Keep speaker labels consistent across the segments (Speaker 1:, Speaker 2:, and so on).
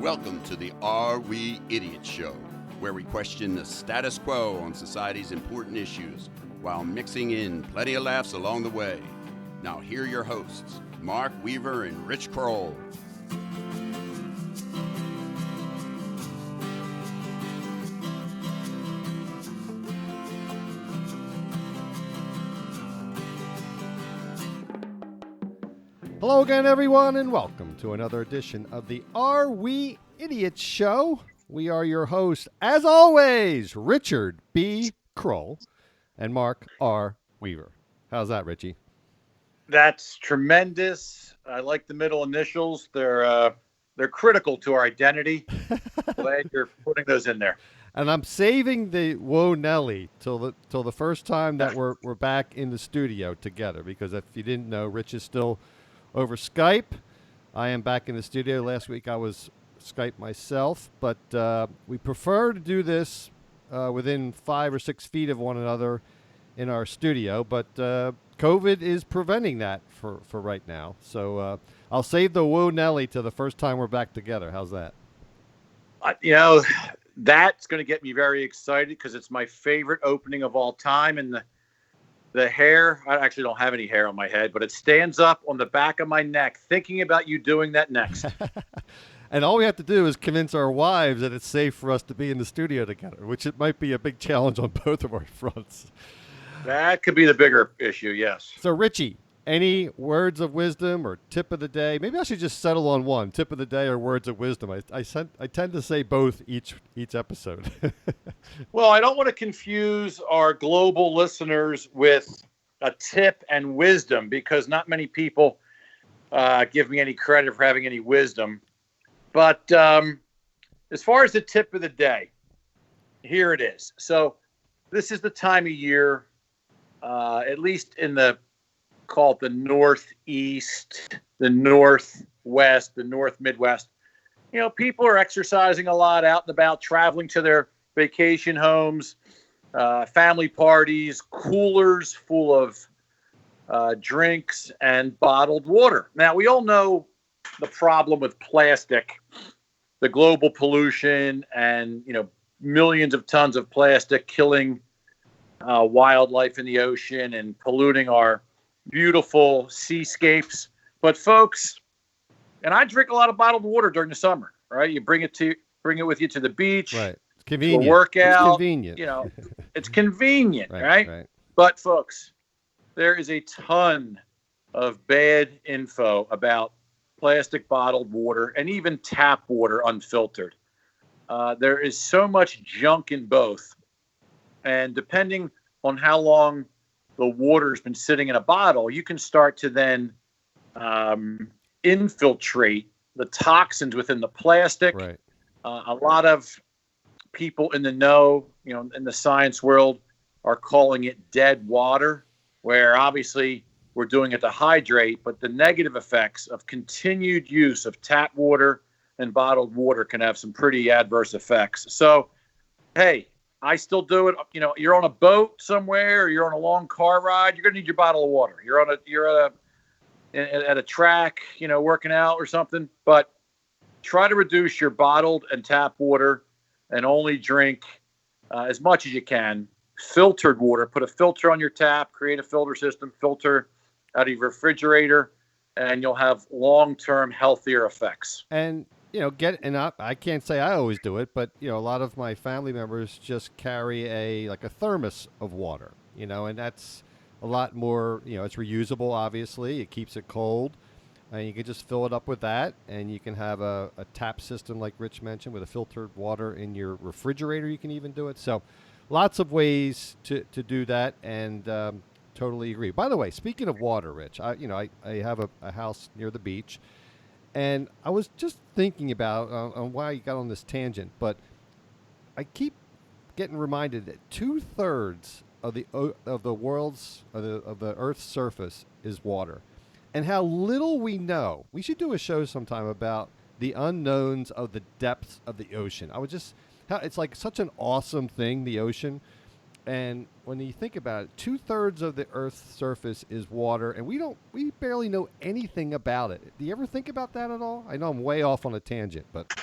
Speaker 1: Welcome to the Are We Idiots Show, where we question the status quo on society's important issues while mixing in plenty of laughs along the way. Now here are your hosts, Mark Weaver and Rich Kroll.
Speaker 2: Hello again, everyone, and welcome to another edition of the Are We Idiots Show. We are your hosts, as always, Richard B. Kroll and Mark R. Weaver. How's that, Richie?
Speaker 3: That's tremendous. I like the middle initials. They're critical to our identity. Glad you're putting those in there.
Speaker 2: And I'm saving the Whoa Nelly till the first time that we're back in the studio together, because if you didn't know, Rich is still over Skype. I am back in the studio. Last week I was Skype myself, but we prefer to do this within 5 or 6 feet of one another in our studio, but COVID is preventing that for right now. So I'll save the Whoa Nelly to the first time we're back together. How's that?
Speaker 3: That's going to get me very excited because it's my favorite opening of all time, and the hair, I actually don't have any hair on my head, but it stands up on the back of my neck thinking about you doing that next.
Speaker 2: And all we have to do is convince our wives that it's safe for us to be in the studio together, which it might be a big challenge on both of our fronts.
Speaker 3: That could be the bigger issue, yes.
Speaker 2: So, Richie, any words of wisdom or tip of the day? Maybe I should just settle on one, tip of the day or words of wisdom. I tend to say both each episode.
Speaker 3: Well, I don't want to confuse our global listeners with a tip and wisdom, because not many people give me any credit for having any wisdom. But as far as the tip of the day, here it is. So this is the time of year, at least in the Northeast, the Northwest, the North Midwest. People are exercising a lot, out and about, traveling to their vacation homes, family parties, coolers full of drinks and bottled water. Now, we all know the problem with plastic, the global pollution, and, millions of tons of plastic killing wildlife in the ocean and polluting our beautiful seascapes. But folks, and I drink a lot of bottled water during the summer, right? You bring it with you to the beach,
Speaker 2: right? It's convenient.
Speaker 3: To a workout,
Speaker 2: it's convenient.
Speaker 3: It's convenient, right?
Speaker 2: Right.
Speaker 3: But folks, there is a ton of bad info about plastic bottled water and even tap water unfiltered. There is so much junk in both, and depending on how long the water's been sitting in a bottle, you can start to then infiltrate the toxins within the plastic.
Speaker 2: Right.
Speaker 3: A lot of people in the know, in the science world, are calling it dead water, where obviously we're doing it to hydrate, but the negative effects of continued use of tap water and bottled water can have some pretty adverse effects. So, hey, I still do it. You're on a boat somewhere, or you're on a long car ride, you're going to need your bottle of water. You're at a track, working out or something, but try to reduce your bottled and tap water and only drink as much as you can filtered water. Put a filter on your tap, create a filter system, filter out of your refrigerator, and you'll have long-term healthier effects.
Speaker 2: And I can't say I always do it, but a lot of my family members just carry a thermos of water, and that's a lot more, it's reusable, obviously. It keeps it cold, and you can just fill it up with that, and you can have a tap system like Rich mentioned with a filtered water in your refrigerator. You can even do it. So lots of ways to do that, and totally agree. By the way, speaking of water, Rich, I have a house near the beach, and I was just thinking about on why you got on this tangent, but I keep getting reminded that 2/3 of the Earth's surface is water, and how little we know. We should do a show sometime about the unknowns of the depths of the ocean. It's like such an awesome thing, the ocean. And when you think about it, 2/3 of the Earth's surface is water, and we barely know anything about it. Do you ever think about that at all? I know I'm way off on a tangent, but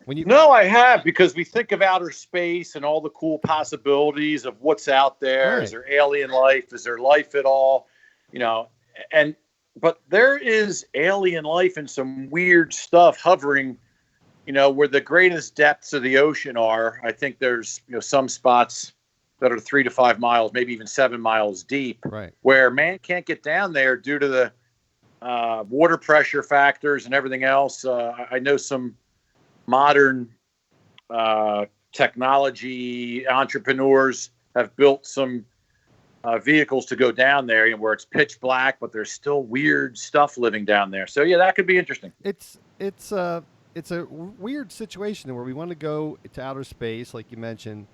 Speaker 2: When you
Speaker 3: No, I have, because we think of outer space and all the cool possibilities of what's out there.
Speaker 2: Right.
Speaker 3: Is there alien life? Is there life at all? You know, but there is alien life and some weird stuff hovering, you know, where the greatest depths of the ocean are. I think there's, you know, some spots that are 3 to 5 miles, maybe even 7 miles deep,
Speaker 2: right.
Speaker 3: where man can't get down there due to the water pressure factors and everything else. I know some modern technology entrepreneurs have built some vehicles to go down there, where it's pitch black, but there's still weird stuff living down there. So yeah, that could be interesting.
Speaker 2: It's a weird situation where we want to go to outer space, like you mentioned,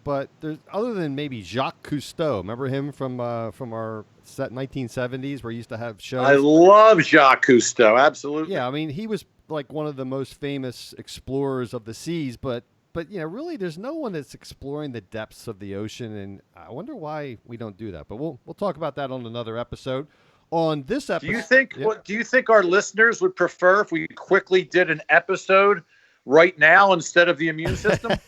Speaker 2: but there's, other than maybe Jacques Cousteau, remember him from our 1970s, where he used to have shows.
Speaker 3: I love Jacques Cousteau, absolutely.
Speaker 2: Yeah, I mean, he was like one of the most famous explorers of the seas, but you know, really, there's no one that's exploring the depths of the ocean, and I wonder why we don't do that. But we'll talk about that on another episode. On this episode,
Speaker 3: do you think our listeners would prefer if we quickly did an episode right now instead of the immune system?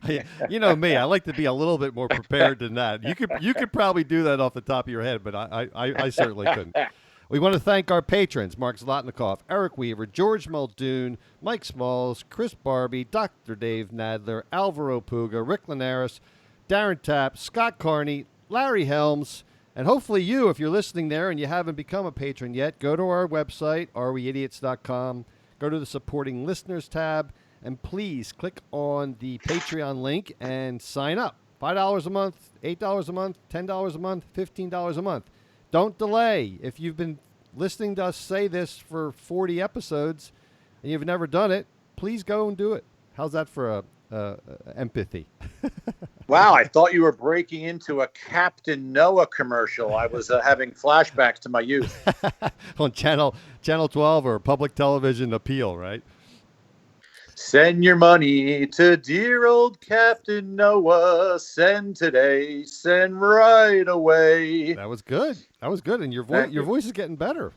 Speaker 2: Yeah, you know me, I like to be a little bit more prepared than that. You could probably do that off the top of your head, but I certainly couldn't. We want to thank our patrons, Mark Zlotnikoff, Eric Weaver, George Muldoon, Mike Smalls, Chris Barbie, Dr. Dave Nadler, Alvaro Puga, Rick Linares, Darren Tapp, Scott Carney, Larry Helms, and hopefully you, if you're listening there and you haven't become a patron yet, go to our website, areweidiots.com, go to the supporting listeners tab, and please click on the Patreon link and sign up. $5 a month, $8 a month, $10 a month, $15 a month. Don't delay. If you've been listening to us say this for 40 episodes and you've never done it, please go and do it. How's that for empathy?
Speaker 3: Wow, I thought you were breaking into a Captain Noah commercial. I was having flashbacks to my youth.
Speaker 2: On channel 12 or public television appeal, right?
Speaker 3: Send your money to dear old Captain Noah. Send today, send right away.
Speaker 2: That was good. And your voice is getting better.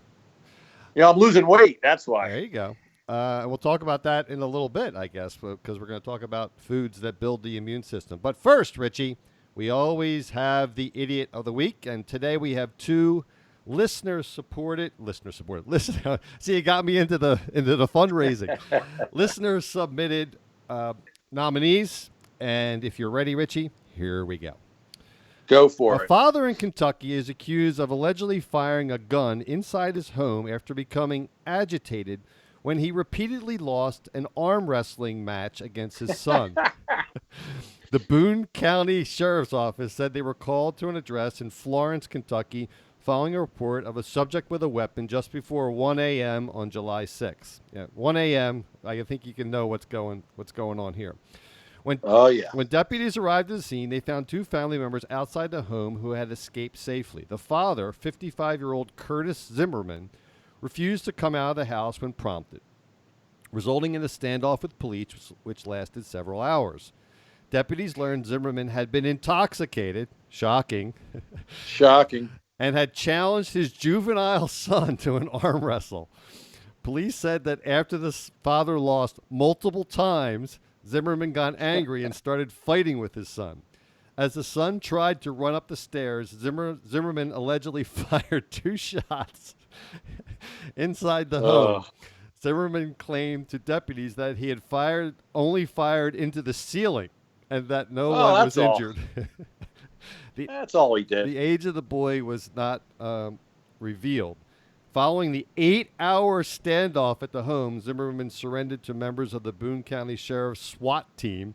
Speaker 3: Yeah, I'm losing weight. That's why.
Speaker 2: There you go. We'll talk about that in a little bit, I guess, because we're going to talk about foods that build the immune system. But first, Richie, we always have the Idiot of the Week, and today we have two listener-supported. See, you got me into the fundraising. Listener-submitted nominees, and if you're ready, Richie, here we go.
Speaker 3: Go for it.
Speaker 2: A father in Kentucky is accused of allegedly firing a gun inside his home after becoming agitated when he repeatedly lost an arm wrestling match against his son. The Boone County Sheriff's Office said they were called to an address in Florence, Kentucky, following a report of a subject with a weapon just before 1 a.m. on July 6th. Yeah, 1 a.m., I think you can know what's going on here. When deputies arrived at the scene, they found two family members outside the home who had escaped safely. The father, 55-year-old Curtis Zimmerman, refused to come out of the house when prompted, resulting in a standoff with police, which lasted several hours. Deputies learned Zimmerman had been intoxicated, shocking, and had challenged his juvenile son to an arm wrestle. Police said that after the father lost multiple times, Zimmerman got angry and started fighting with his son. As the son tried to run up the stairs, Zimmerman allegedly fired 2 shots inside the home. Zimmerman claimed to deputies that he had only fired into the ceiling and that no one was injured.
Speaker 3: That's all he did.
Speaker 2: The age of the boy was not revealed. Following the 8-hour standoff at the home, Zimmerman surrendered to members of the Boone County Sheriff's SWAT team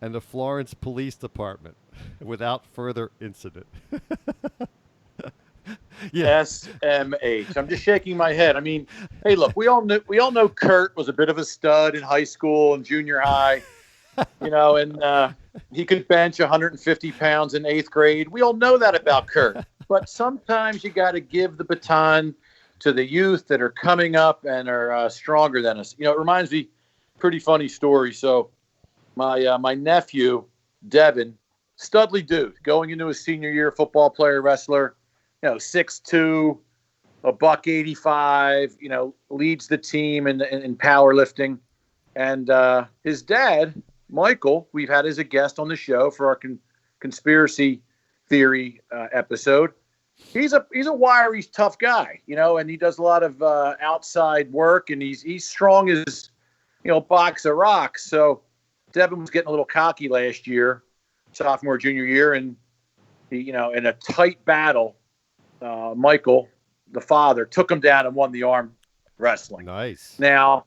Speaker 2: and the Florence Police Department without further incident.
Speaker 3: Yeah. SMH. I'm just shaking my head. I mean, hey, look, we all know Kurt was a bit of a stud in high school and junior high, and he could bench 150 pounds in 8th grade. We all know that about Kurt. But sometimes you got to give the baton to the youth that are coming up and are stronger than us. It reminds me, pretty funny story. So my nephew, Devin, studly dude, going into his senior year, football player, wrestler, 6'2", $185, leads the team in powerlifting. And his dad, Michael, we've had as a guest on the show for our conspiracy theory episode. He's a wiry, tough guy, and he does a lot of outside work, and he's strong as box of rocks. So Devin was getting a little cocky last year, sophomore, junior year, and he, in a tight battle, Michael, the father, took him down and won the arm wrestling.
Speaker 2: Nice.
Speaker 3: Now,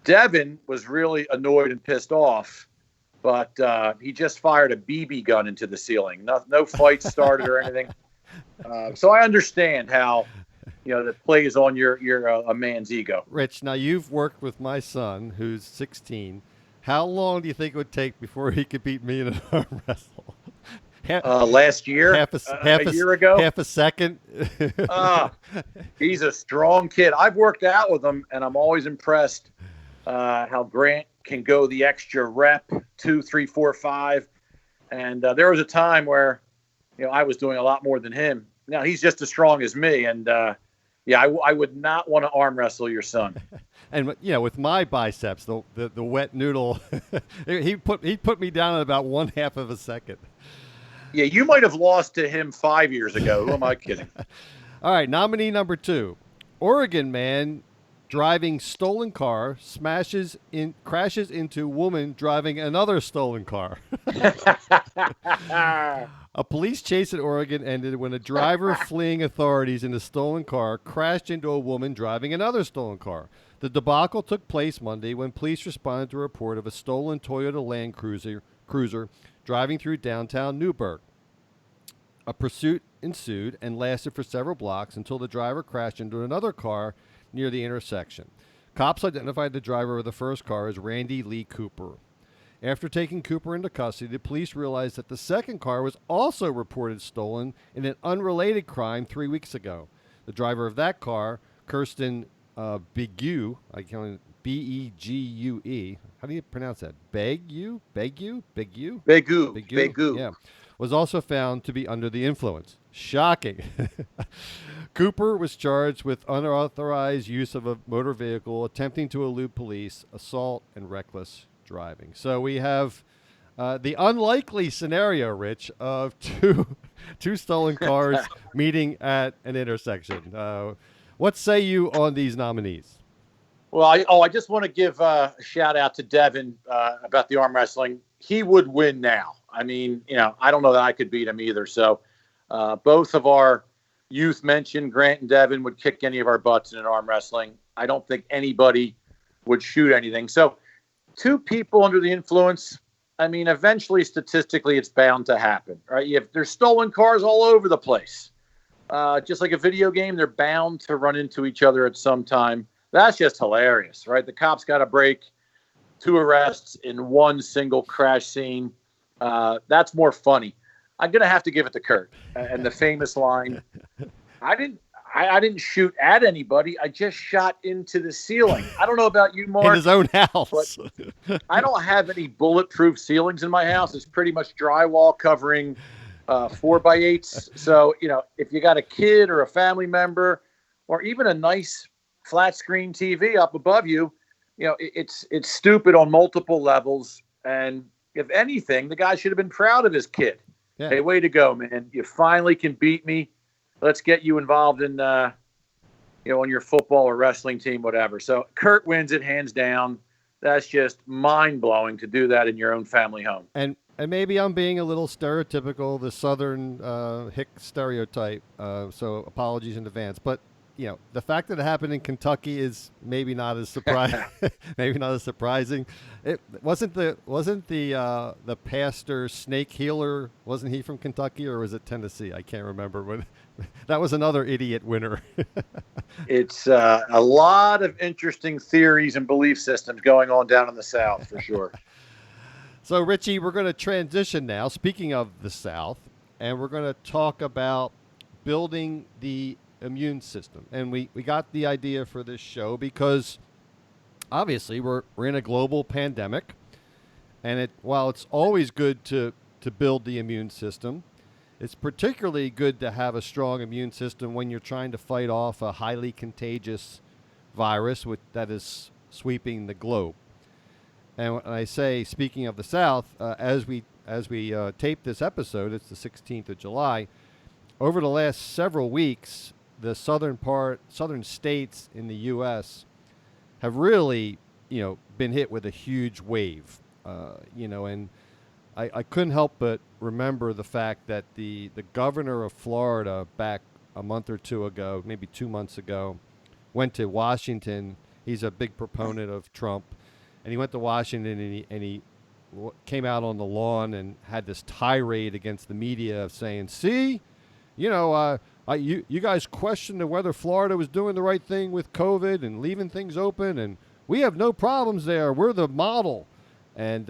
Speaker 3: Devin was really annoyed and pissed off, but he just fired a BB gun into the ceiling. No fight started or anything. So I understand how, that plays on your a man's ego.
Speaker 2: Rich, now you've worked with my son, who's 16. How long do you think it would take before he could beat me in an arm wrestle?
Speaker 3: Last year, a year ago,
Speaker 2: half a second.
Speaker 3: He's a strong kid. I've worked out with him, and I'm always impressed how Grant can go the extra rep, 2, 3, 4, 5. And there was a time where, I was doing a lot more than him. Now he's just as strong as me, and I would not want to arm wrestle your son.
Speaker 2: And with my biceps, the wet noodle, he put me down in about 1/2 of a second.
Speaker 3: Yeah, you might have lost to him 5 years ago. Who am I kidding?
Speaker 2: All right, nominee number 2. Oregon man driving stolen car crashes into woman driving another stolen car. A police chase in Oregon ended when a driver fleeing authorities in a stolen car crashed into a woman driving another stolen car. The debacle took place Monday when police responded to a report of a stolen Toyota Land Cruiser driving through downtown Newburgh. A pursuit ensued and lasted for several blocks until the driver crashed into another car near the intersection. Cops identified the driver of the first car as Randy Lee Cooper. After taking Cooper into custody, the police realized that the second car was also reported stolen in an unrelated crime 3 weeks ago. The driver of that car, Kirsten Begue, Begue. How do you pronounce that? Begue? Yeah. Was also found to be under the influence. Shocking. Cooper was charged with unauthorized use of a motor vehicle, attempting to elude police, assault, and reckless driving. So we have the unlikely scenario, Rich, of two stolen cars meeting at an intersection. What say you on these nominees?
Speaker 3: Well, I just want to give a shout out to Devin about the arm wrestling. He would win now. I mean, I don't know that I could beat him either. So both of our youth mentioned, Grant and Devin, would kick any of our butts in an arm wrestling. I don't think anybody would shoot anything. So 2 people under the influence, I mean, eventually, statistically, it's bound to happen, right? There's stolen cars all over the place. Just like a video game, they're bound to run into each other at some time. That's just hilarious, right? The cops got to break 2 arrests in one single crash scene. That's more funny. I'm going to have to give it to Kurt. And the famous line, I didn't shoot at anybody. I just shot into the ceiling. I don't know about you, Mark.
Speaker 2: In his own house.
Speaker 3: But I don't have any bulletproof ceilings in my house. It's pretty much drywall covering 4x8s. So, if you got a kid or a family member or even a nice flat screen TV up above you, it's stupid on multiple levels. And if anything, the guy should have been proud of his kid. Yeah. Hey, way to go, man. You finally can beat me. Let's get you involved in, on your football or wrestling team, whatever. So Kurt wins it hands down. That's just mind-blowing to do that in your own family home.
Speaker 2: And maybe I'm being a little stereotypical, the Southern hick stereotype, so apologies in advance. But, the fact that it happened in Kentucky is maybe not as surprising. It wasn't the pastor snake healer. Wasn't he from Kentucky, or was it Tennessee? I can't remember. But that was another idiot winner.
Speaker 3: It's a lot of interesting theories and belief systems going on down in the South, for sure.
Speaker 2: So, Richie, we're going to transition now, speaking of the South, and we're going to talk about building the immune system. And we got the idea for this show because obviously we're in a global pandemic, and while it's always good to build the immune system, it's particularly good to have a strong immune system when you're trying to fight off a highly contagious virus that is sweeping the globe. And when I say, speaking of the South, as we tape this episode, it's the 16th of July. Over the last several weeks, the southern states in the U.S. have really, been hit with a huge wave. And I couldn't help but remember the fact that the governor of Florida back a month or two ago, maybe 2 months ago, went to Washington. He's a big proponent of Trump. And he went to Washington and he came out on the lawn and had this tirade against the media of saying, see, you guys questioned whether Florida was doing the right thing with COVID and leaving things open, and we have no problems there. We're the model. And,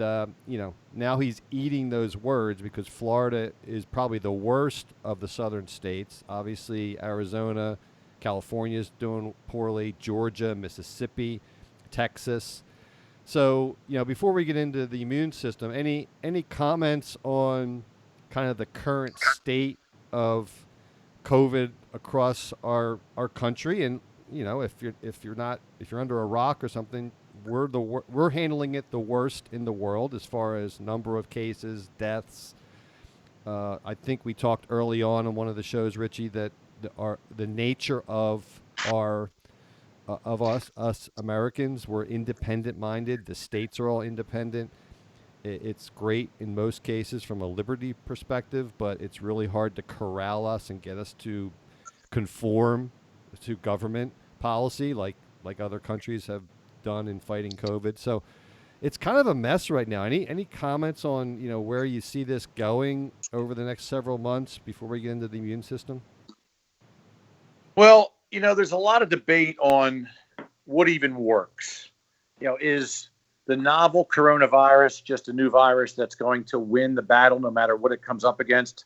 Speaker 2: now he's eating those words because Florida is probably the worst of the southern states. Obviously, Arizona, California is doing poorly, Georgia, Mississippi, Texas. So, before we get into the immune system, any comments on kind of the current state of COVID across our country? And, if you're under a rock or something, we're handling it the worst in the world as far as number of cases, deaths. I think we talked early on in one of the shows, Richie, that the nature of us Americans, we're independent minded. The states are all independent. It's great in most cases from a liberty perspective, but it's really hard to corral us and get us to conform to government policy like other countries have done in fighting COVID. So it's kind of a mess right now. Any comments on, where you see this going over the next several months before we get into the immune system?
Speaker 3: Well, there's a lot of debate on what even works. Is the novel coronavirus just a new virus that's going to win the battle no matter what it comes up against?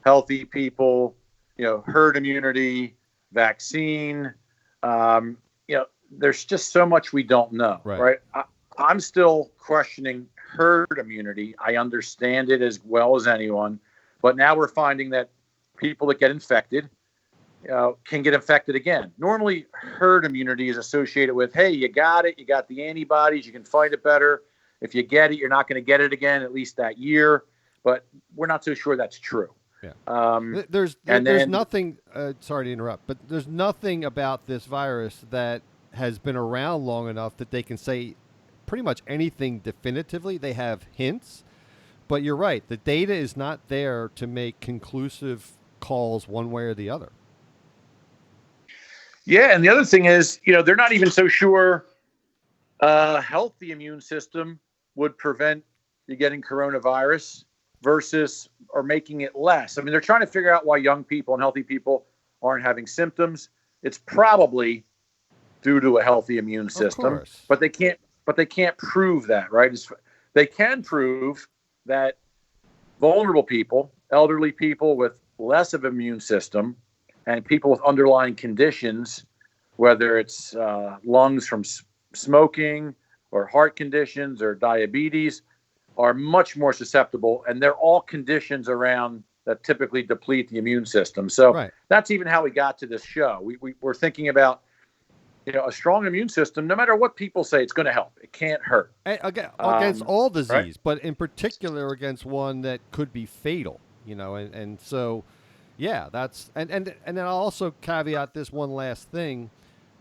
Speaker 3: Healthy people, herd immunity, vaccine. There's just so much we don't know, right? I'm still questioning herd immunity. I understand it as well as anyone, but now we're finding that people that get infected can get infected again. Normally, herd immunity is associated with, hey, you got it, you got the antibodies, you can fight it better. If you get it, you're not going to get it again, at least that year. But we're not so sure that's true.
Speaker 2: Yeah. There's nothing, sorry to interrupt, but there's nothing about this virus that has been around long enough that they can say pretty much anything definitively. They have hints, but you're right. The data is not there to make conclusive calls one way or the other.
Speaker 3: Yeah, and the other thing is, they're not even so sure a healthy immune system would prevent you getting coronavirus versus or making it less. I mean, they're trying to figure out why young people and healthy people aren't having symptoms. It's probably due to a healthy immune system, but they can't prove that, right? They can prove that vulnerable people, elderly people with less of an immune system, and people with underlying conditions, whether it's lungs from smoking or heart conditions or diabetes, are much more susceptible. And they're all conditions around that typically deplete the immune system. So That's even how we got to this show. We're thinking about, a strong immune system, no matter what people say, it's going to help. It can't hurt.
Speaker 2: Against all disease,
Speaker 3: right?
Speaker 2: But in particular against one that could be fatal, and so, yeah, that's, and then I'll also caveat this one last thing,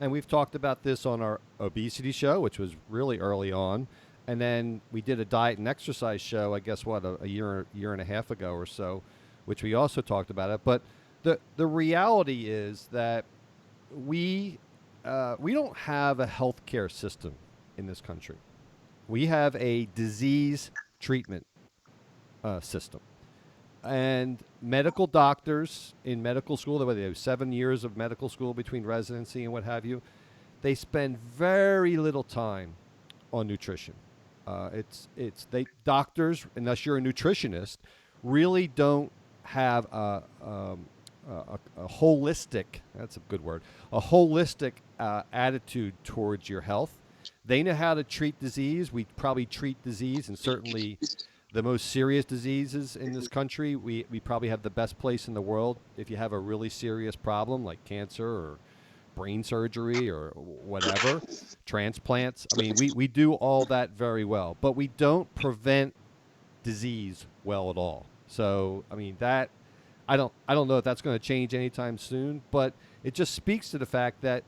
Speaker 2: and we've talked about this on our obesity show, which was really early on, and then we did a diet and exercise show, I guess, a year and a half ago or so, which we also talked about it. But the reality is that we don't have a healthcare system in this country. We have a disease treatment system. And medical doctors in medical school, they have 7 years of medical school between residency and what have you, they spend very little time on nutrition. Doctors, unless you're a nutritionist, really don't have a holistic, that's a good word, a holistic attitude towards your health. They know how to treat disease. We probably treat disease, and certainly the most serious diseases in this country, we probably have the best place in the world. If you have a really serious problem like cancer or brain surgery or whatever, transplants. I mean, we do all that very well, but we don't prevent disease well at all. So, I mean, that I don't know if that's going to change anytime soon, but it just speaks to the fact that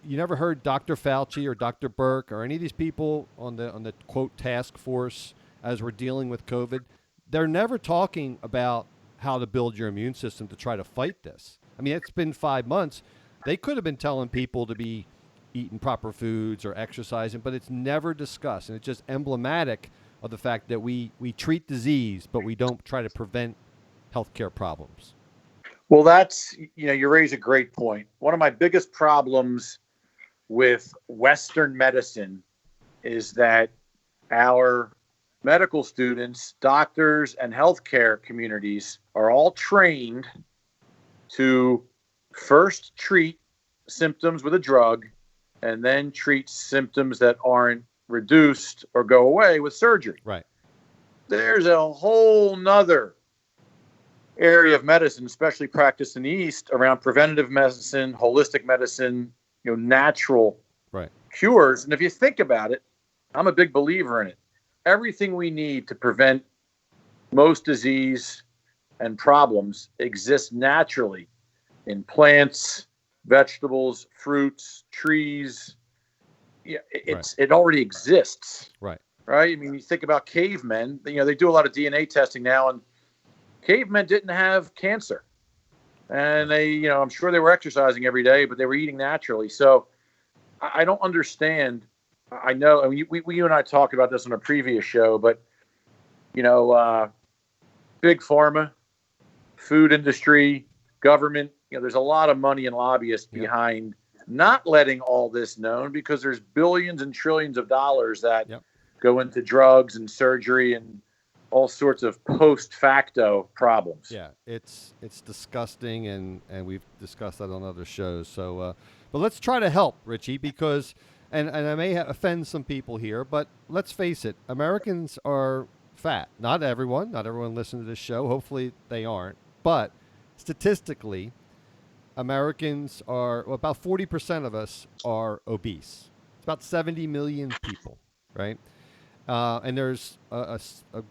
Speaker 2: you never heard Dr. Fauci or Dr. Burke or any of these people on the quote task force as we're dealing with COVID. They're never talking about how to build your immune system to try to fight this. I mean, it's been 5 months. They could have been telling people to be eating proper foods or exercising, but it's never discussed. And it's just emblematic of the fact that we treat disease, but we don't try to prevent healthcare problems.
Speaker 3: Well, that's, you raise a great point. One of my biggest problems with Western medicine is that our medical students, doctors, and healthcare communities are all trained to first treat symptoms with a drug and then treat symptoms that aren't reduced or go away with surgery.
Speaker 2: Right.
Speaker 3: There's a whole nother area of medicine, especially practiced in the East, around preventative medicine, holistic medicine, natural cures. And if you think about it, I'm a big believer in it. Everything we need to prevent most disease and problems exists naturally in plants, vegetables, fruits, trees. Yeah, it already exists.
Speaker 2: Right.
Speaker 3: Right. I mean, you think about cavemen. They do a lot of DNA testing now, and cavemen didn't have cancer, and they, I'm sure they were exercising every day, but they were eating naturally. So I don't understand. I know, I mean, you and I talked about this on a previous show, but big pharma, food industry, government, there's a lot of money and lobbyists behind not letting all this known, because there's billions and trillions of dollars that go into drugs and surgery and all sorts of post facto problems.
Speaker 2: Yeah, it's disgusting, and we've discussed that on other shows. So, but let's try to help, Richie, because, and I may offend some people here, but let's face it, Americans are fat. Not everyone listening to this show. Hopefully they aren't. But statistically, Americans are, about 40% of us are obese. It's about 70 million people, right? And there's a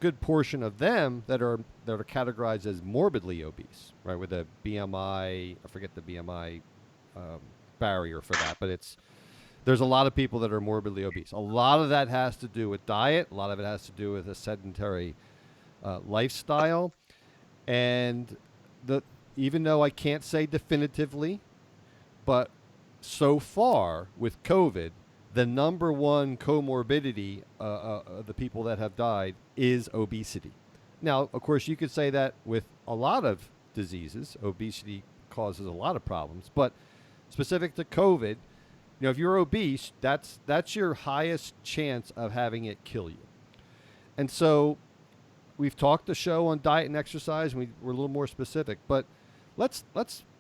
Speaker 2: good portion of them that are categorized as morbidly obese, right? With a BMI, I forget the BMI barrier for that, but there's a lot of people that are morbidly obese. A lot of that has to do with diet. A lot of it has to do with a sedentary lifestyle. And even though I can't say definitively, but so far with COVID, the number one comorbidity of the people that have died is obesity. Now, of course, you could say that with a lot of diseases. Obesity causes a lot of problems, but specific to COVID, if you're obese, that's your highest chance of having it kill you. And so we've talked the show on diet and exercise, and we're a little more specific, but let's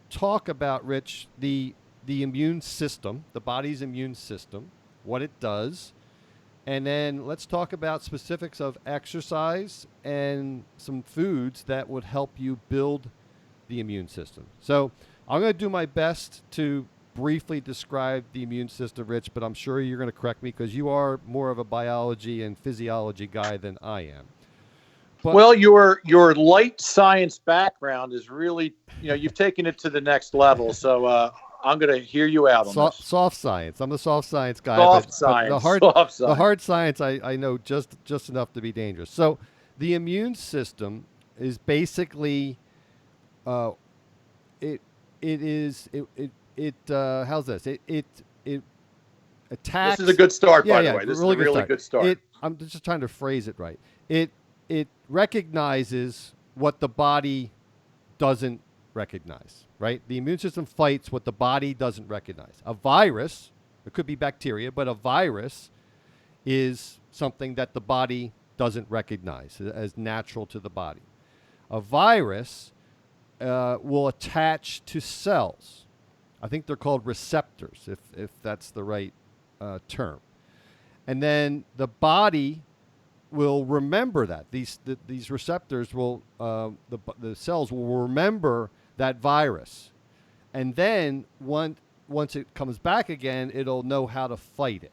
Speaker 2: talk about, Rich, the immune system, the body's immune system, what it does, and then let's talk about specifics of exercise and some foods that would help you build the immune system. So I'm going to do my best to briefly describe the immune system, Rich, but I'm sure you're going to correct me because you are more of a biology and physiology guy than I am. But,
Speaker 3: well, your light science background is really, you've taken it to the next level. So I'm going to hear you out on this.
Speaker 2: Soft science. I'm the soft science guy.
Speaker 3: Soft
Speaker 2: but
Speaker 3: science.
Speaker 2: The hard science, I know just enough to be dangerous. So the immune system is basically, how's this? It attacks.
Speaker 3: This is a good start, by the way. This is a really good start.
Speaker 2: I'm just trying to phrase it right. It recognizes what the body doesn't recognize, right? The immune system fights what the body doesn't recognize. A virus, it could be bacteria, but a virus is something that the body doesn't recognize as natural to the body. A virus will attach to cells. I think they're called receptors, if that's the right term. And then the body will remember that. These receptors will, the cells will remember that virus. And then once it comes back again, it'll know how to fight it,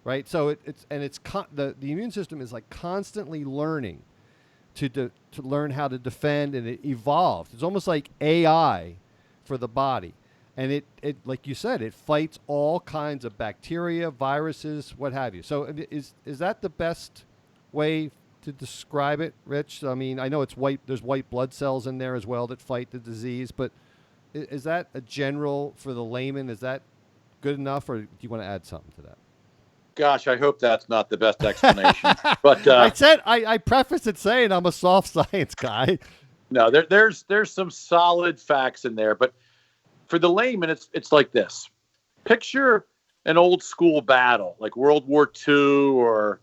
Speaker 2: right? So the immune system is like constantly learning to learn how to defend, and it evolves. It's almost like AI for the body. And it like you said, it fights all kinds of bacteria, viruses, what have you. So is that the best way to describe it, Rich? I mean, I know there's white blood cells in there as well that fight the disease, but is that a general for the layman? Is that good enough, or do you want to add something to that?
Speaker 3: Gosh, I hope that's not the best explanation. But
Speaker 2: I prefaced it saying I'm a soft science guy.
Speaker 3: No, there's some solid facts in there, but for the layman, it's like this. Picture an old school battle, like World War II, or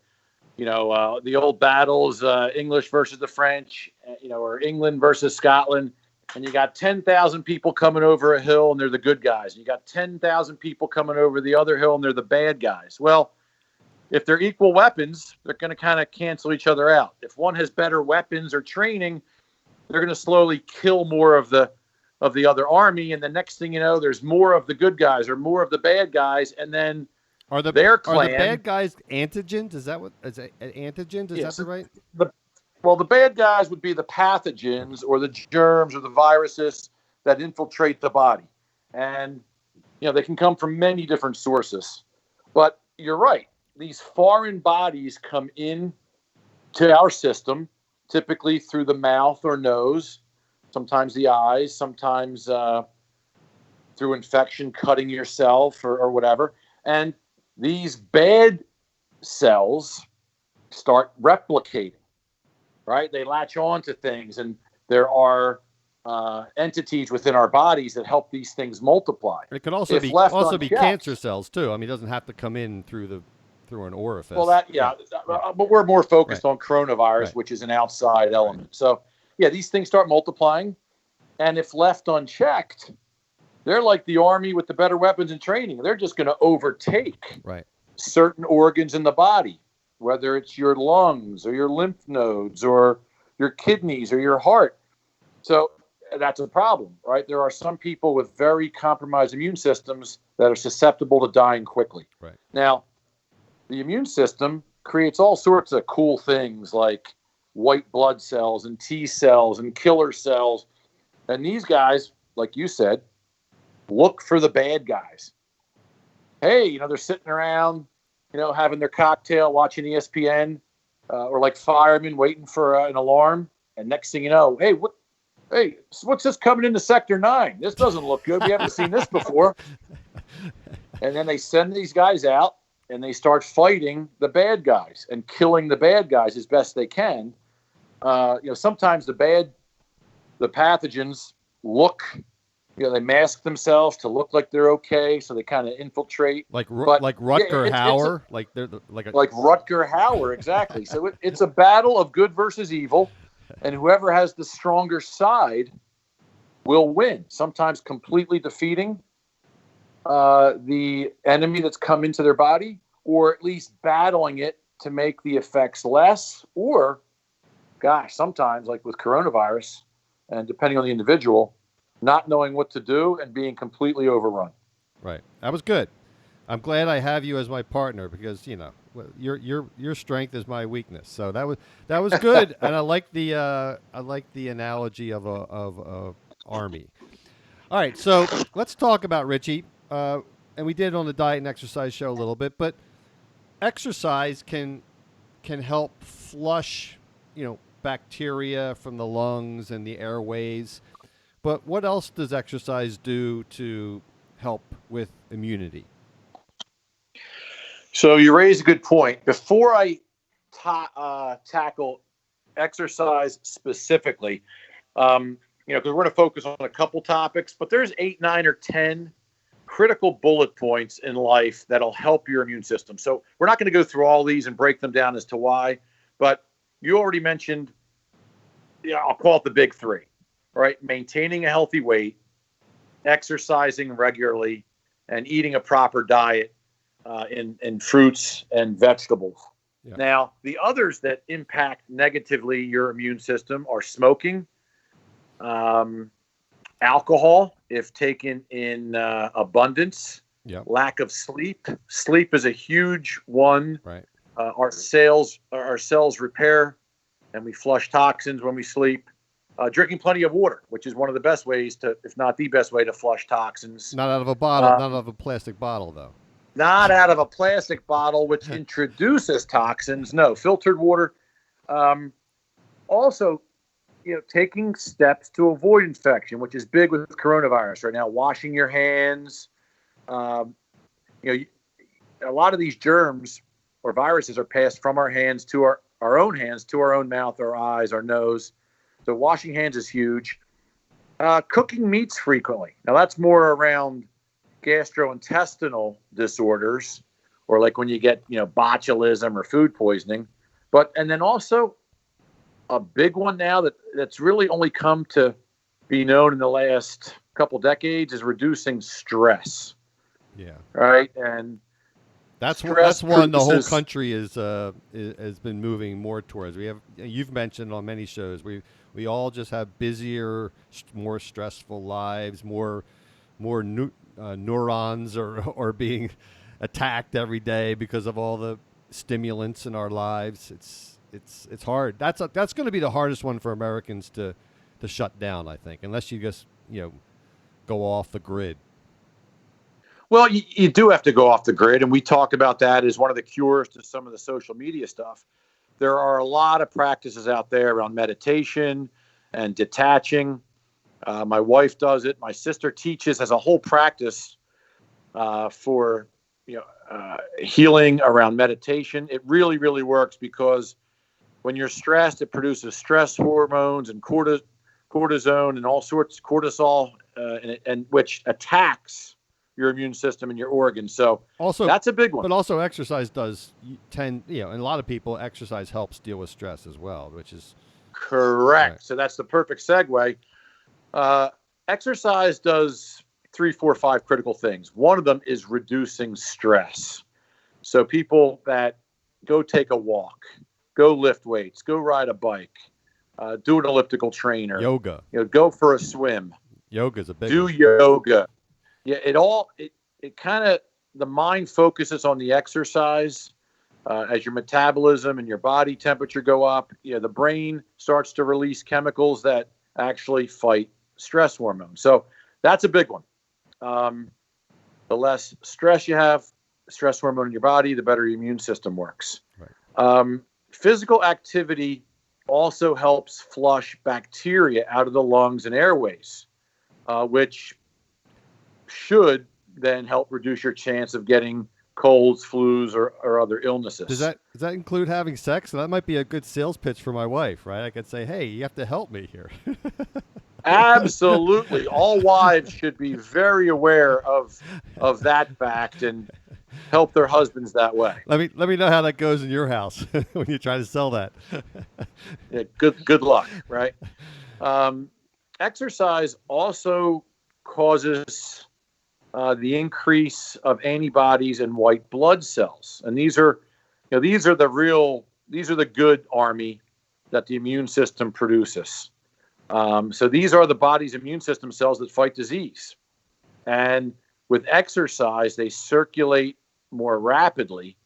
Speaker 3: the old battles, English versus the French, or England versus Scotland. And you got 10,000 people coming over a hill, and they're the good guys. And you got 10,000 people coming over the other hill, and they're the bad guys. Well, if they're equal weapons, they're going to kind of cancel each other out. If one has better weapons or training, they're going to slowly kill more of the other army, and the next thing you know, there's more of the good guys or more of the bad guys, and then their clan.
Speaker 2: Are the bad guys antigens? Is that what is it, antigens? Is that the right?
Speaker 3: The bad guys would be the pathogens or the germs or the viruses that infiltrate the body, and they can come from many different sources. But you're right; these foreign bodies come in to our system, typically through the mouth or nose. Sometimes the eyes, sometimes through infection, cutting yourself or whatever. And these bad cells start replicating, right? They latch on to things, and there are entities within our bodies that help these things multiply.
Speaker 2: It could also be cancer cells too. I mean, it doesn't have to come in through an orifice.
Speaker 3: Well, but we're more focused on coronavirus, which is an outside element. So, these things start multiplying, and if left unchecked, they're like the army with the better weapons and training. They're just going to overtake certain organs in the body, whether it's your lungs or your lymph nodes or your kidneys or your heart. So that's a problem, right? There are some people with very compromised immune systems that are susceptible to dying quickly.
Speaker 2: Right.
Speaker 3: Now, the immune system creates all sorts of cool things like white blood cells and T cells and killer cells. And these guys, like you said, look for the bad guys. Hey, they're sitting around, having their cocktail, watching ESPN, or like firemen waiting for an alarm. And next thing you know, hey, what's this coming into Sector 9? This doesn't look good. We haven't seen this before. And then they send these guys out, and they start fighting the bad guys and killing the bad guys as best they can. Sometimes the pathogens look, they mask themselves to look like they're okay, so they kind of infiltrate.
Speaker 2: Like Rutger Hauer, like
Speaker 3: Rutger Hauer, exactly. So it's a battle of good versus evil, and whoever has the stronger side will win. Sometimes completely defeating the enemy that's come into their body, or at least battling it to make the effects less, or sometimes like with coronavirus, and depending on the individual, not knowing what to do and being completely overrun.
Speaker 2: Right. That was good. I'm glad I have you as my partner because your strength is my weakness. So that was good, and I like the analogy of a army. All right, so let's talk about Richie. And we did it on the diet and exercise show a little bit, but exercise can help flush, bacteria from the lungs and the airways. But what else does exercise do to help with immunity?
Speaker 3: So you raise a good point. Before I tackle exercise specifically, because we're going to focus on a couple topics, but there's 8, 9, or 10 critical bullet points in life that'll help your immune system. So we're not going to go through all these and break them down as to why, but you already mentioned, I'll call it the big three, right? Maintaining a healthy weight, exercising regularly, and eating a proper diet in fruits and vegetables. Yeah. Now, the others that impact negatively your immune system are smoking, Alcohol, if taken in abundance.
Speaker 2: Yep.
Speaker 3: Lack of sleep. Sleep is a huge one.
Speaker 2: Right.
Speaker 3: Our cells repair, and we flush toxins when we sleep. Drinking plenty of water, which is one of the best ways to, if not the best way, to flush toxins.
Speaker 2: Not out of a bottle, not out of a plastic bottle, though.
Speaker 3: Not out of a plastic bottle, which introduces toxins. No, filtered water. Also, taking steps to avoid infection, which is big with coronavirus right now. Washing your hands. A lot of these germs or viruses are passed from our hands to our own hands, to our own mouth, our eyes, our nose. So washing hands is huge. Cooking meats frequently. Now that's more around gastrointestinal disorders, or like when you get, botulism or food poisoning. And then also a big one now that's really only come to be known in the last couple decades is reducing stress.
Speaker 2: Yeah.
Speaker 3: Right. And
Speaker 2: that's one the whole country has been moving more towards. You've mentioned on many shows, we all just have busier, more stressful lives, more neurons are being attacked every day because of all the stimulants in our lives. It's hard. That's going to be the hardest one for Americans to shut down, I think, unless you just go off the grid.
Speaker 3: Well, you do have to go off the grid, and we talk about that as one of the cures to some of the social media stuff. There are a lot of practices out there around meditation and detaching. My wife does it. My sister teaches as a whole practice for healing around meditation. It really, really works because when you're stressed, it produces stress hormones and cortisone and all sorts, cortisol, and which attacks your immune system and your organs. So also, that's a big one.
Speaker 2: But also exercise does and a lot of people, exercise helps deal with stress as well, which is
Speaker 3: correct.
Speaker 2: Right.
Speaker 3: So that's the perfect segue. Exercise does 3, 4, 5 critical things. One of them is reducing stress. So people that go take a walk, go lift weights, go ride a bike, do an elliptical trainer,
Speaker 2: yoga,
Speaker 3: go for a swim.
Speaker 2: Yoga's a big
Speaker 3: do
Speaker 2: one.
Speaker 3: Yoga. Yeah, it kind of, the mind focuses on the exercise as your metabolism and your body temperature go up. The brain starts to release chemicals that actually fight stress hormones. So that's a big one. The less stress you have, stress hormone in your body, the better your immune system works. Right. Physical activity also helps flush bacteria out of the lungs and airways, which should then help reduce your chance of getting colds, flus, or other illnesses.
Speaker 2: Does that include having sex? So that might be a good sales pitch for my wife, right? I could say, hey, you have to help me here.
Speaker 3: Absolutely. All wives should be very aware of that fact and help their husbands that way.
Speaker 2: Let me know how that goes in your house when you try to sell that.
Speaker 3: Yeah, good luck, right? Exercise also causes the increase of antibodies and white blood cells, and these are the good army that the immune system produces. So these are the body's immune system cells that fight disease, and with exercise they circulate more rapidly,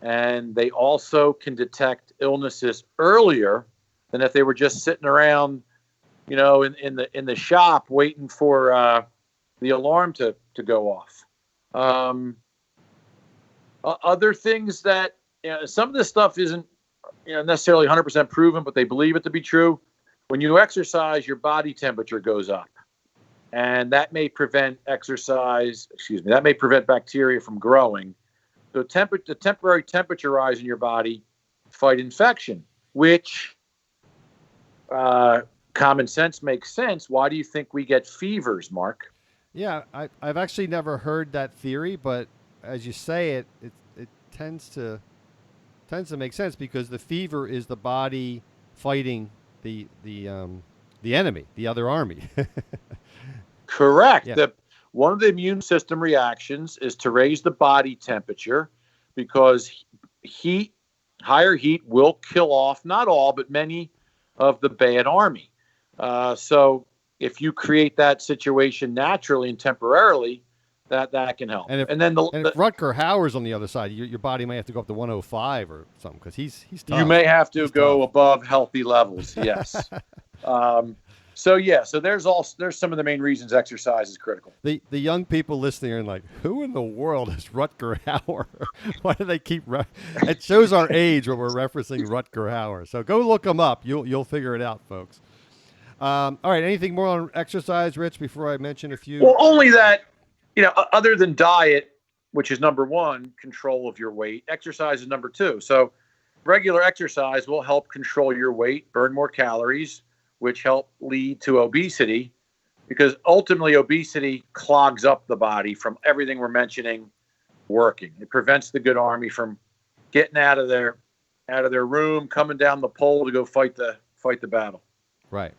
Speaker 3: and they also can detect illnesses earlier than if they were just sitting around, in the shop waiting for the alarm to go off. Other things that, some of this stuff isn't necessarily 100% proven, but they believe it to be true. When you exercise, your body temperature goes up, and that may prevent bacteria from growing. So the temporary temperature rise in your body fight infection, which common sense makes sense. Why do you think we get fevers, Mark?
Speaker 2: Yeah, I've actually never heard that theory, but as you say it tends to make sense because the fever is the body fighting the enemy, the other army.
Speaker 3: Correct.
Speaker 2: Yeah.
Speaker 3: One of the immune system reactions is to raise the body temperature because higher heat will kill off not all, but many of the bad army. So if you create that situation naturally and temporarily, that can help.
Speaker 2: And if Rutger Hauer's on the other side, your body may have to go up to 105 or something because he's tough.
Speaker 3: You may have to
Speaker 2: he's
Speaker 3: go
Speaker 2: tough.
Speaker 3: above healthy levels. Yes. So there's some of the main reasons exercise is critical.
Speaker 2: The young people listening are like, who in the world is Rutger Hauer? Why do they keep? It shows our age when we're referencing Rutger Hauer. So go look him up. You'll figure it out, folks. All right. Anything more on exercise, Rich? Before I mention a few.
Speaker 3: Well, only that, other than diet, which is number one, control of your weight. Exercise is number two. So regular exercise will help control your weight, burn more calories, which help lead to obesity, because ultimately obesity clogs up the body from everything we're mentioning working. It prevents the good army from getting out of their room, coming down the pole to go fight the battle.
Speaker 2: Right.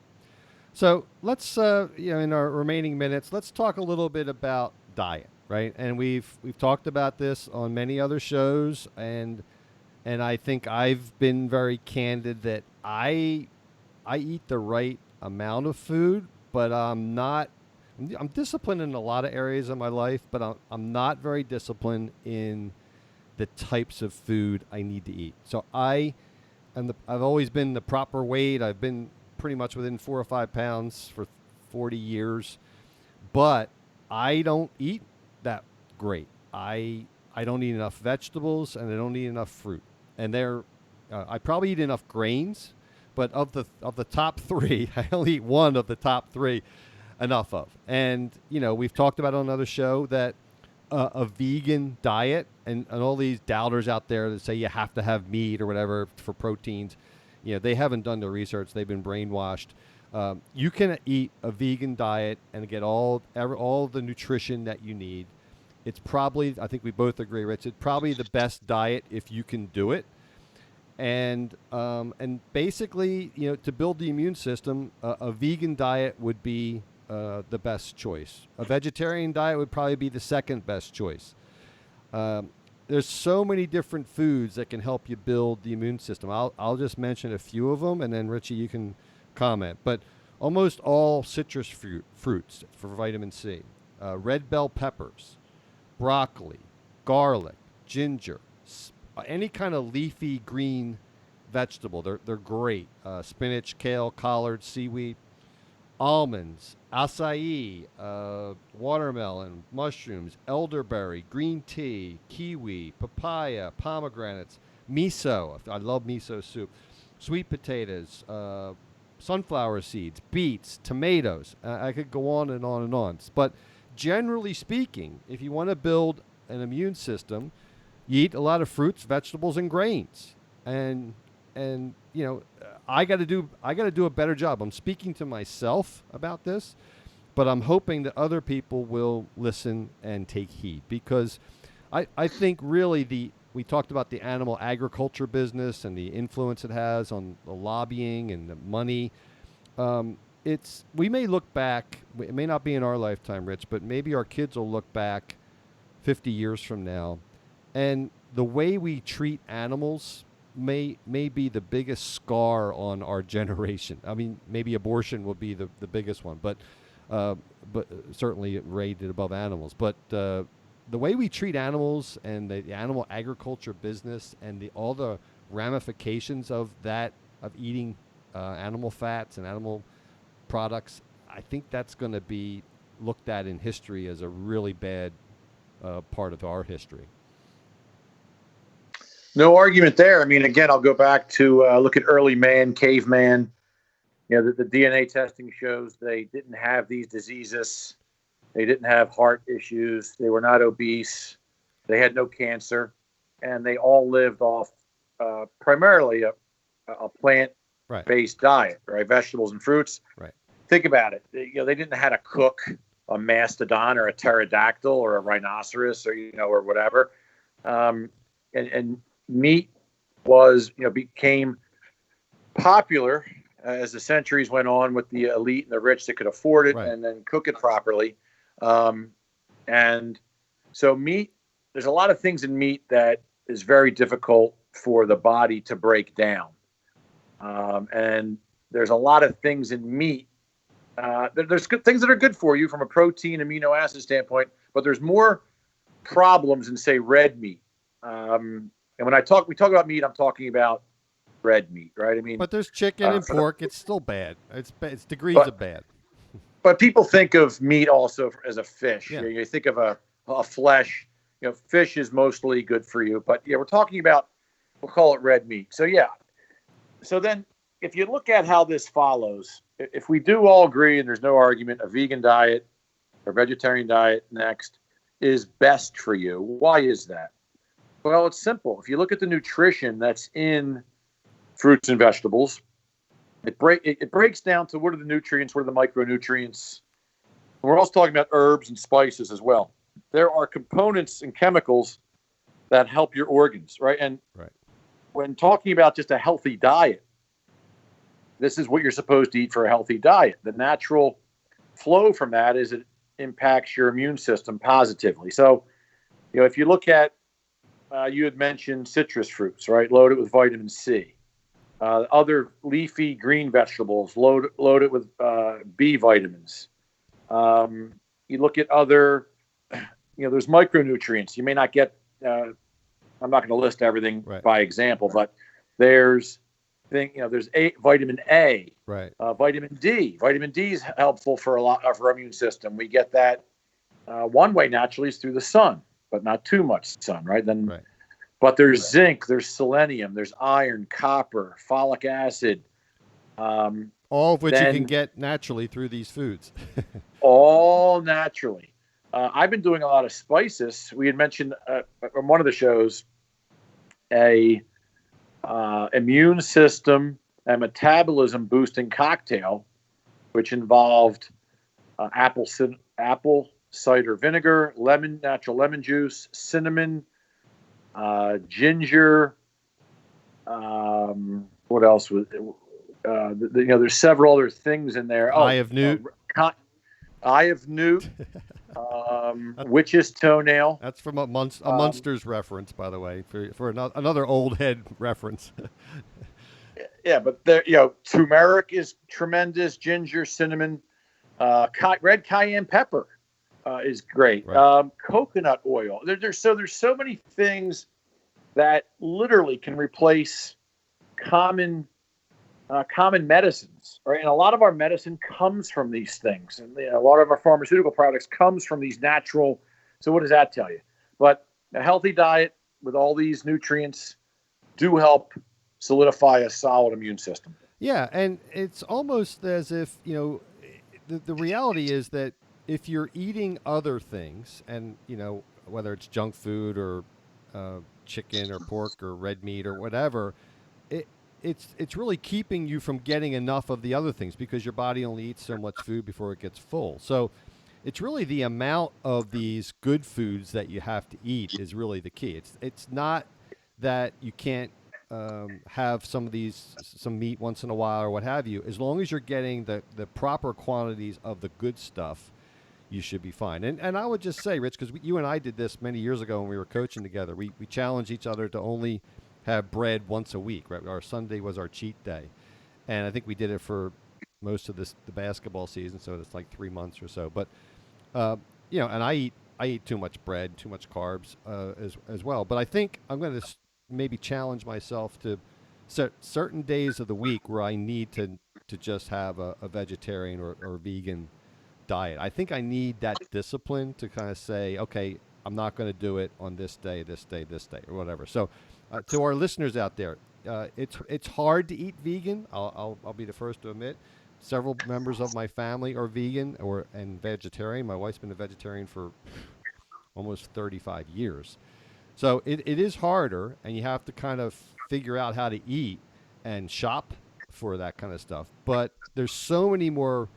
Speaker 2: So let's in our remaining minutes, let's talk a little bit about diet, right? And we've talked about this on many other shows, and I think I've been very candid that I eat the right amount of food, but I'm disciplined in a lot of areas of my life, but I'm not very disciplined in the types of food I need to eat. So I've always been the proper weight. I've been pretty much within 4 or 5 pounds for 40 years, but I don't eat that great. I don't eat enough vegetables, and I don't eat enough fruit. And I probably eat enough grains, but of the top three, I only eat one of the top three enough of. And, we've talked about on another show that a vegan diet and all these doubters out there that say you have to have meat or whatever for proteins, they haven't done their research. They've been brainwashed. You can eat a vegan diet and get all the nutrition that you need. It's probably, I think we both agree, Rich, it's probably the best diet if you can do it. And basically, to build the immune system, a vegan diet would be the best choice. A vegetarian diet would probably be the second best choice. There's so many different foods that can help you build the immune system. I'll just mention a few of them, and then Richie, you can comment. But almost all citrus fruits for vitamin C, red bell peppers, broccoli, garlic, ginger, any kind of leafy green vegetable, they're great. Spinach, kale, collard, seaweed, almonds, acai, watermelon, mushrooms, elderberry, green tea, kiwi, papaya, pomegranates, miso. I love miso soup. Sweet potatoes, sunflower seeds, beets, tomatoes. I could go on and on and on. But generally speaking, if you want to build an immune system, you eat a lot of fruits, vegetables, and grains. And I got to do a better job. I'm speaking to myself about this, but I'm hoping that other people will listen and take heed, because I think really we talked about the animal agriculture business and the influence it has on the lobbying and the money. We may look back, it may not be in our lifetime, Rich, but maybe our kids will look back 50 years from now, and the way we treat animals may be the biggest scar on our generation. I mean, maybe abortion will be the biggest one, but certainly rated above animals. But the way we treat animals and the animal agriculture business and all the ramifications of that, of eating animal fats and animal products, I think that's going to be looked at in history as a really bad part of our history.
Speaker 3: No argument there. I mean, again, I'll go back to look at early man, caveman. The DNA testing shows they didn't have these diseases. They didn't have heart issues. They were not obese. They had no cancer. And they all lived off primarily a plant-based diet, right? Vegetables and fruits.
Speaker 2: Right.
Speaker 3: Think about it. They didn't know how to cook a mastodon or a pterodactyl or a rhinoceros or whatever. And meat became popular as the centuries went on with the elite and the rich that could afford it, right, and then cook it properly. And so meat, there's a lot of things in meat that is very difficult for the body to break down. And there's a lot of things in meat There's good things that are good for you from a protein, amino acid standpoint, but there's more problems in, say, red meat. And when we talk about meat, I'm talking about red meat, right? I mean,
Speaker 2: but there's chicken and pork. It's still bad. It's degrees of bad.
Speaker 3: But people think of meat also as a fish.
Speaker 2: Yeah.
Speaker 3: You think of a flesh. Fish is mostly good for you. But we're talking about, we'll call it red meat. So So then, if you look at how this follows, if we do all agree, and there's no argument, a vegan diet or vegetarian diet next is best for you. Why is that? Well, it's simple. If you look at the nutrition that's in fruits and vegetables, it breaks down to what are the nutrients, what are the micronutrients. We're also talking about herbs and spices as well. There are components and chemicals that help your organs, right? And when talking about just a healthy diet, this is what you're supposed to eat for a healthy diet. The natural flow from that is it impacts your immune system positively. So, if you look at, you had mentioned citrus fruits, right? Loaded with vitamin C. Other leafy green vegetables loaded with B vitamins. You look at other, there's micronutrients. You may not get, I'm not going to list everything by example, but there's vitamin A, vitamin D. Vitamin D is helpful for a lot of our immune system. We get that one way naturally is through the sun, but not too much sun, right? But there's zinc, there's selenium, there's iron, copper, folic acid.
Speaker 2: All of which you can get naturally through these foods.
Speaker 3: All naturally. I've been doing a lot of spices. We had mentioned on one of the shows a immune system and metabolism boosting cocktail, which involved apple cider vinegar, natural lemon juice, cinnamon, ginger. What else was? There's several other things in there.
Speaker 2: Eye of newt.
Speaker 3: Eye of newt. Witch's toenail.
Speaker 2: That's from a Munsters reference, by the way, for another old head reference.
Speaker 3: Yeah, but there, turmeric is tremendous. Ginger, cinnamon, red cayenne pepper is great. Coconut oil. There's so many things that literally can replace common medicines, right? And a lot of our medicine comes from these things, and a lot of our pharmaceutical products comes from these natural. So what does that tell you? But a healthy diet with all these nutrients do help solidify a solid immune system.
Speaker 2: Yeah, and it's almost as if, the reality is that if you're eating other things, and, whether it's junk food or chicken or pork or red meat or whatever, it's really keeping you from getting enough of the other things because your body only eats so much food before it gets full. So it's really the amount of these good foods that you have to eat is really the key. It's not that you can't have some meat once in a while or what have you. As long as you're getting the proper quantities of the good stuff, you should be fine. And I would just say, Rich, because you and I did this many years ago when we were coaching together, we challenged each other to only have bread once a week, right? Our Sunday was our cheat day. And I think we did it for most of the basketball season, so it's like 3 months or so. But, and I eat too much bread, too much carbs as well. But I think I'm going to maybe challenge myself to set certain days of the week where I need to just have a vegetarian or vegan diet. I think I need that discipline to kind of say, okay, I'm not going to do it on this day, or whatever. So to our listeners out there, it's hard to eat vegan. I'll be the first to admit. Several members of my family are vegan and vegetarian. My wife's been a vegetarian for almost 35 years. So it is harder, and you have to kind of figure out how to eat and shop for that kind of stuff. But there's so many more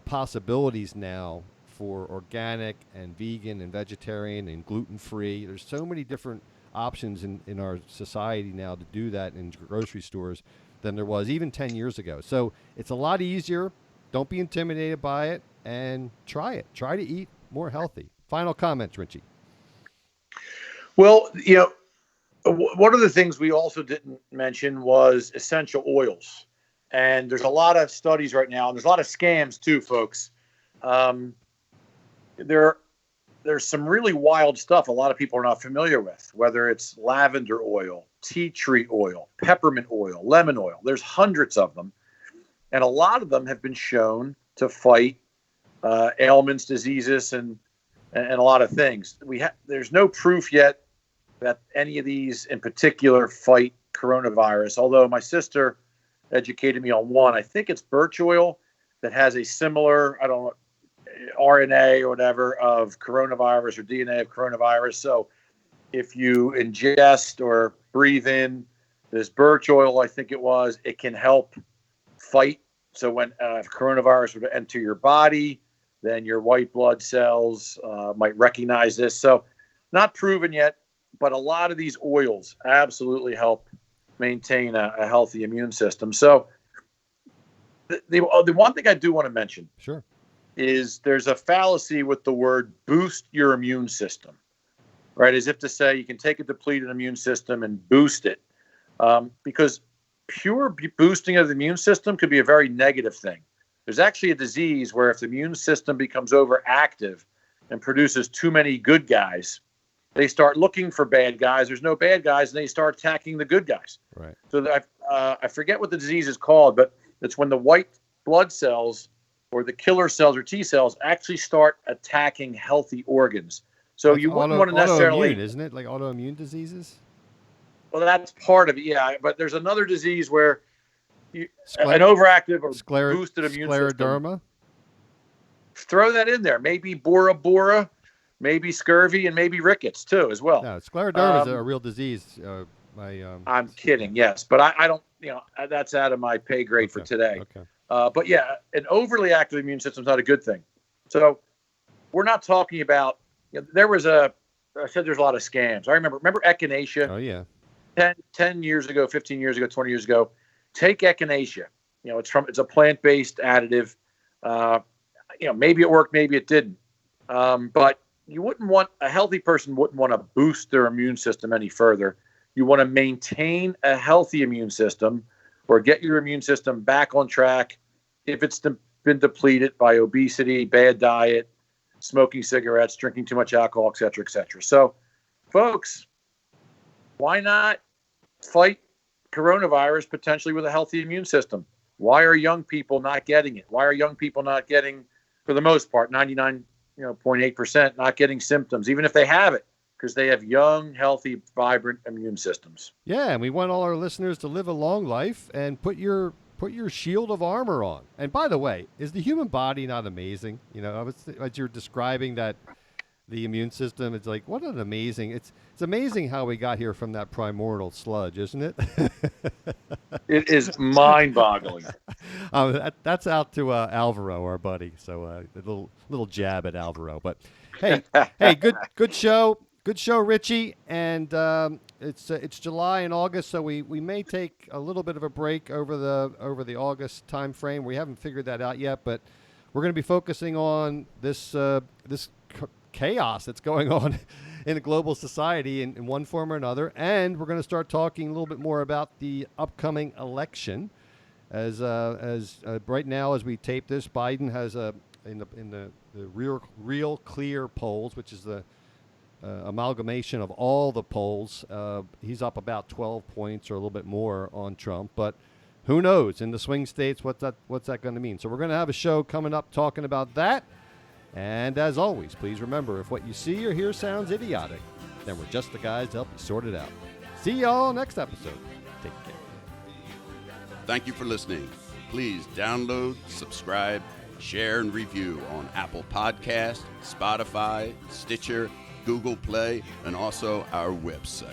Speaker 2: possibilities now for organic and vegan and vegetarian and gluten-free. There's so many different options in our society now to do that in grocery stores than there was even 10 years ago. So it's a lot easier. Don't be intimidated by it, and try it. Try to eat more healthy. Final comments, Richie.
Speaker 3: Well, one of the things we also didn't mention was essential oils. And there's a lot of studies right now, and there's a lot of scams too, folks. There's some really wild stuff a lot of people are not familiar with, whether it's lavender oil, tea tree oil, peppermint oil, lemon oil. There's hundreds of them. And a lot of them have been shown to fight ailments, diseases, and a lot of things. There's no proof yet that any of these in particular fight coronavirus, although my sister educated me on one. I think it's birch oil that has a similar, I don't know, RNA or whatever of coronavirus or DNA of coronavirus. So if you ingest or breathe in this birch oil, I think it can help fight. So when if coronavirus were to enter your body, then your white blood cells might recognize this. So not proven yet, but a lot of these oils absolutely help maintain a healthy immune system. So the one thing I do want to mention,
Speaker 2: sure,
Speaker 3: is there's a fallacy with the word boost your immune system, right? As if to say you can take a depleted immune system and boost it. Because pure boosting of the immune system could be a very negative thing. There's actually a disease where if the immune system becomes overactive and produces too many good guys, they start looking for bad guys. There's no bad guys, and they start attacking the good guys.
Speaker 2: Right.
Speaker 3: So I forget what the disease is called, but it's when the white blood cells or the killer cells or T cells actually start attacking healthy organs. So
Speaker 2: That's
Speaker 3: you wouldn't want to necessarily,
Speaker 2: isn't it? Like autoimmune diseases?
Speaker 3: Well, that's part of it, yeah. But there's another disease where an overactive or boosted immune
Speaker 2: scleroderma?
Speaker 3: system. Throw that in there. Maybe Bora Bora, maybe scurvy, and maybe rickets too, as well.
Speaker 2: No, scleroderma is a real disease.
Speaker 3: I'm kidding, yes, but I don't. That's out of my pay grade for today.
Speaker 2: Okay.
Speaker 3: But yeah, an overly active immune system is not a good thing. So we're not talking about. I said there's a lot of scams. I remember echinacea.
Speaker 2: Oh yeah.
Speaker 3: 10 years ago, 15 years ago, 20 years ago. Take echinacea. It's a plant-based additive. Maybe it worked, maybe it didn't. But a healthy person wouldn't want to boost their immune system any further. You want to maintain a healthy immune system or get your immune system back on track if it's been depleted by obesity, bad diet, smoking cigarettes, drinking too much alcohol, et cetera, et cetera. So, folks, why not fight coronavirus potentially with a healthy immune system? Why are young people not getting it? Why are young people not getting, for the most part, 99.8% not getting symptoms, even if they have it? Because they have young, healthy, vibrant immune systems.
Speaker 2: Yeah, and we want all our listeners to live a long life and put your shield of armor on. And by the way, is the human body not amazing? As you're describing that, the immune system, it's like, what an amazing, it's amazing how we got here from that primordial sludge, isn't it?
Speaker 3: It is mind-boggling.
Speaker 2: That's out to Alvaro, our buddy. So a little jab at Alvaro. But hey, good show. Good show, Richie. And it's July and August, so we may take a little bit of a break over the August time frame. We haven't figured that out yet, but we're going to be focusing on this chaos that's going on in a global society in one form or another, and we're going to start talking a little bit more about the upcoming election. As right now, as we tape this, Biden has in the real clear polls, which is the amalgamation of all the polls, he's up about 12 points or a little bit more on Trump, but who knows in the swing states what's that going to mean. So we're going to have a show coming up talking about that. And as always, please remember, if what you see or hear sounds idiotic, then we're just the guys to help you sort it out. See y'all next episode. Take care.
Speaker 1: Thank you for listening. Please download, subscribe, share, and review on Apple Podcasts, Spotify, Stitcher, Google Play, and also our website.